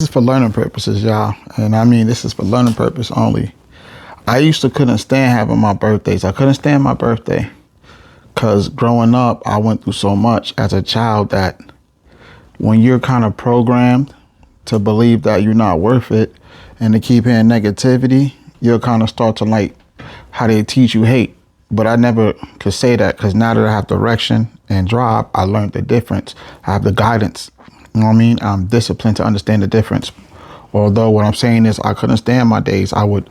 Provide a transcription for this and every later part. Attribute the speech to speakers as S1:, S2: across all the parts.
S1: This is for learning purposes, y'all. And I mean, this is for learning purpose only. I used to couldn't stand having my birthdays. I couldn't stand my birthday because growing up, I went through so much as a child that when you're kind of programmed to believe that you're not worth it and to keep hearing negativity, you'll kind of start to like how they teach you hate. But I never could say that because now that I have direction and drive, I learned the difference. I have the guidance. You know what I mean? I'm disciplined to understand the difference. Although what I'm saying is I couldn't stand my days. I would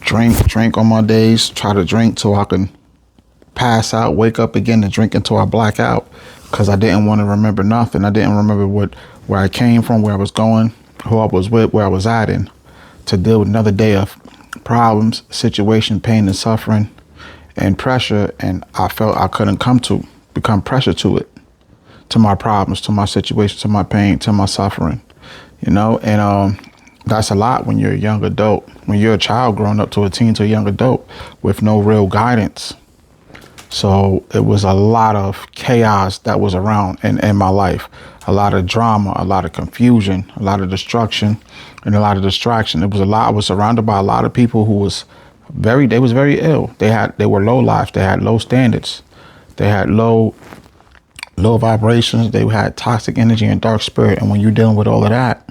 S1: drink on my days, try to drink till I can pass out, wake up again and drink until I black out because I didn't want to remember nothing. I didn't remember where I came from, where I was going, who I was with, where I was at, and to deal with another day of problems, situation, pain and suffering and pressure. And I felt I couldn't become pressure to it, to my problems, to my situation, to my pain, to my suffering, and that's a lot when you're a young adult, when you're a child growing up to a teen to a young adult with no real guidance. So it was a lot of chaos that was around in my life, a lot of drama, a lot of confusion, a lot of destruction, and a lot of distraction. It was a lot. I was surrounded by a lot of people who was very ill. They were low life. They had low standards. They had low vibrations. They had toxic energy and dark spirit. And when you're dealing with all of that,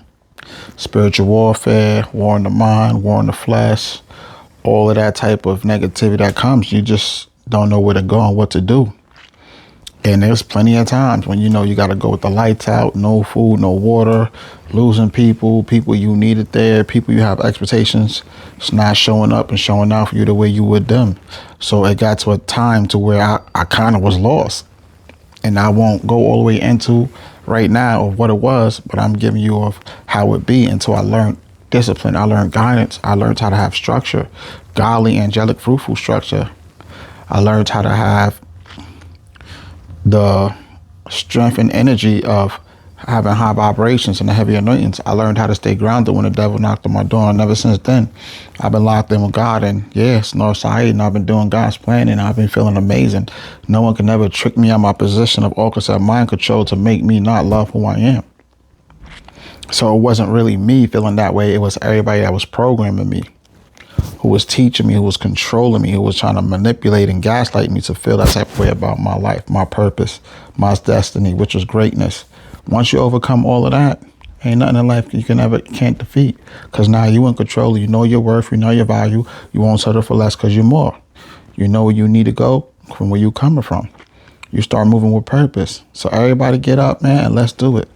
S1: spiritual warfare, war in the mind, war in the flesh, all of that type of negativity that comes, you just don't know where to go and what to do. And there's plenty of times when you got to go with the lights out, no food, no water, losing people you needed there, people you have expectations, it's not showing up and showing out for you the way you would them. So it got to a time to where I kind of was lost. And I won't go all the way into right now of what it was, but I'm giving you of how it be until I learned discipline. I learned guidance. I learned how to have structure, godly, angelic, fruitful structure. I learned how to have the strength and energy of having high vibrations and the heavy anointings. I learned how to stay grounded when the devil knocked on my door. And ever since then, I've been locked in with God. And yes, Northside, and I've been doing God's plan, and I've been feeling amazing. No one can ever trick me out of my position of orchestra mind control to make me not love who I am. So it wasn't really me feeling that way. It was everybody that was programming me, who was teaching me, who was controlling me, who was trying to manipulate and gaslight me to feel that type of way about my life, my purpose, my destiny, which was greatness. Once you overcome all of that, ain't nothing in life you can't defeat. Because now you in control. You know your worth. You know your value. You won't settle for less because you're more. You know where you need to go from where you coming from. You start moving with purpose. So everybody get up, man, and let's do it.